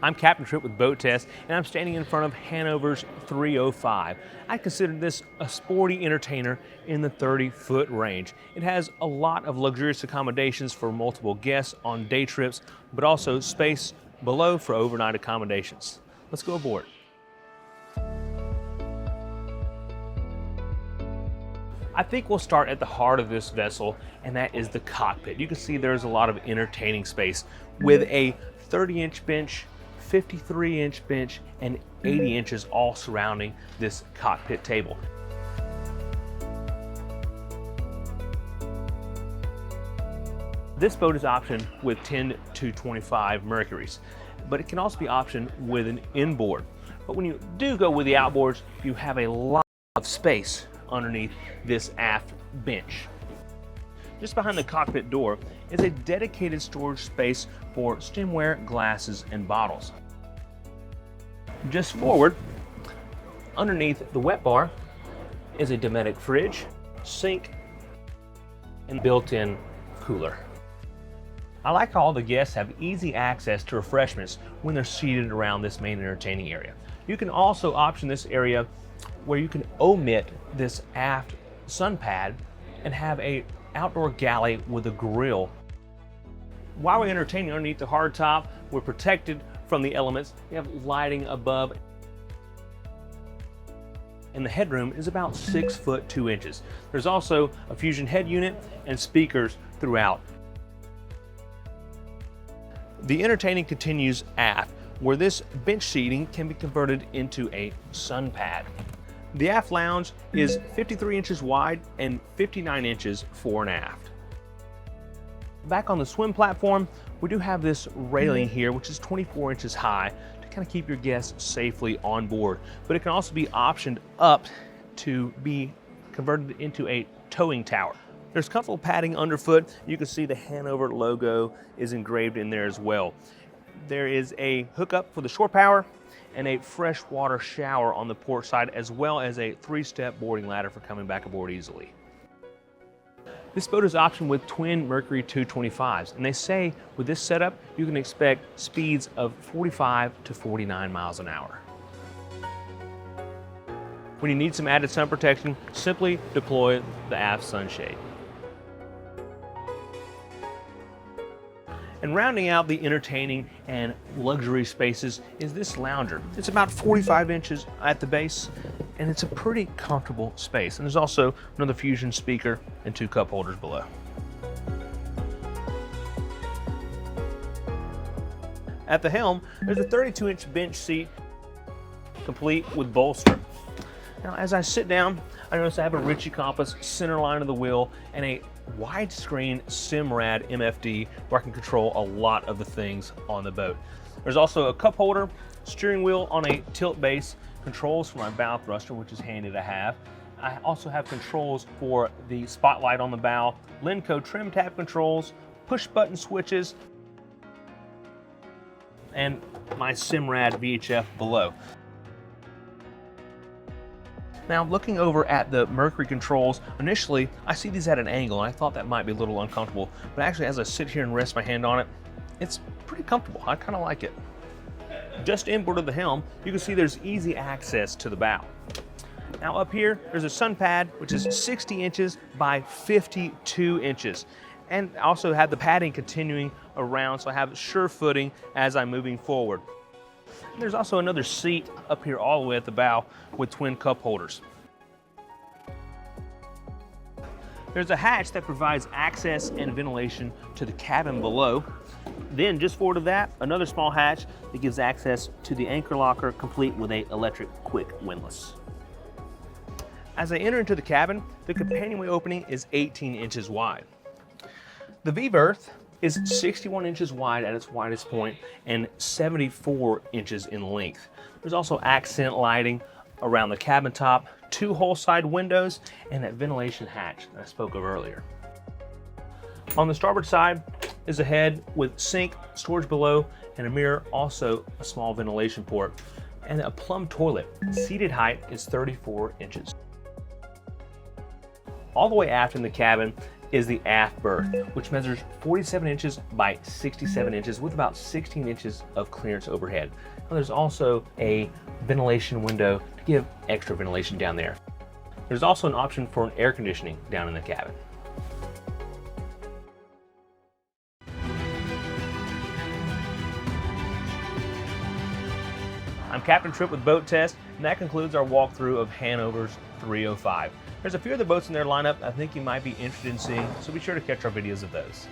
I'm Captain Trip with Boat Test, and I'm standing in front of Hanover's 305. I consider this a sporty entertainer in the 30-foot range. It has a lot of luxurious accommodations for multiple guests on day trips, but also space below for overnight accommodations. Let's go aboard. I think we'll start at the heart of this vessel, and that is the cockpit. You can see there's a lot of entertaining space with a 30-inch bench, 53-inch bench, and 80 inches all surrounding this cockpit table. This boat is optioned with 10 to 25 Mercuries, but it can also be optioned with an inboard. But when you do go with the outboards, you have a lot of space underneath this aft bench. Just behind the cockpit door is a dedicated storage space for stemware, glasses, and bottles. Just forward, underneath the wet bar, is a Dometic fridge, sink, and built-in cooler. I like how all the guests have easy access to refreshments when they're seated around this main entertaining area. You can also option this area where you can omit this aft sun pad and have a outdoor galley with a grill. While we're entertaining underneath the hardtop, we're protected from the elements. We have lighting above, and the headroom is about 6 foot 2 inches. There's also a fusion head unit and speakers throughout. The entertaining continues aft, where this bench seating can be converted into a sun pad. The aft lounge is 53 inches wide and 59 inches fore and aft. Back on the swim platform, we do have this railing here, which is 24 inches high to kind of keep your guests safely on board. But it can also be optioned up to be converted into a towing tower. There's comfortable padding underfoot. You can see the Hanover logo is engraved in there as well. There is a hookup for the shore power and a freshwater shower on the port side, as well as a 3-step boarding ladder for coming back aboard easily. This boat is optioned with twin Mercury 225s, and they say with this setup, you can expect speeds of 45 to 49 miles an hour. When you need some added sun protection, simply deploy the aft sunshade. And rounding out the entertaining and luxury spaces is this lounger. It's about 45 inches at the base, and it's a pretty comfortable space. And there's also another fusion speaker and 2 cup holders below. At the helm, there's a 32-inch bench seat complete with bolster. Now, as I sit down, I notice I have a Ritchie compass center line of the wheel and a widescreen Simrad MFD where I can control a lot of the things on the boat. There's also a cup holder, steering wheel on a tilt base, controls for my bow thruster, which is handy to have. I also have controls for the spotlight on the bow, Lenco trim tab controls, push button switches, and my Simrad VHF below. Now, looking over at the Mercury controls, initially I see these at an angle and I thought that might be a little uncomfortable, but actually as I sit here and rest my hand on it, it's pretty comfortable. I kind of like it. Just inboard of the helm, you can see there's easy access to the bow. Now up here, there's a sun pad, which is 60 inches by 52 inches. And I also have the padding continuing around, so I have sure footing as I'm moving forward. There's also another seat up here all the way at the bow with twin cup holders. There's a hatch that provides access and ventilation to the cabin below. Then just forward of that, another small hatch that gives access to the anchor locker, complete with an electric quick windlass. As I enter into the cabin, the companionway opening is 18 inches wide. The V-Berth is 61 inches wide at its widest point and 74 inches in length. There's also accent lighting around the cabin top, 2 hull side windows, and that ventilation hatch that I spoke of earlier. On the starboard side is a head with sink, storage below, and a mirror, also a small ventilation port, and a plumb toilet. Seated height is 34 inches. All the way aft in the cabin is the aft berth, which measures 47 inches by 67 inches with about 16 inches of clearance overhead. Now, there's also a ventilation window to give extra ventilation down there. There's also an option for an air conditioning down in the cabin. I'm Captain Tripp with Boat Test, and that concludes our walkthrough of Hanover's 305. There's a few other boats in their lineup I think you might be interested in seeing, so be sure to catch our videos of those.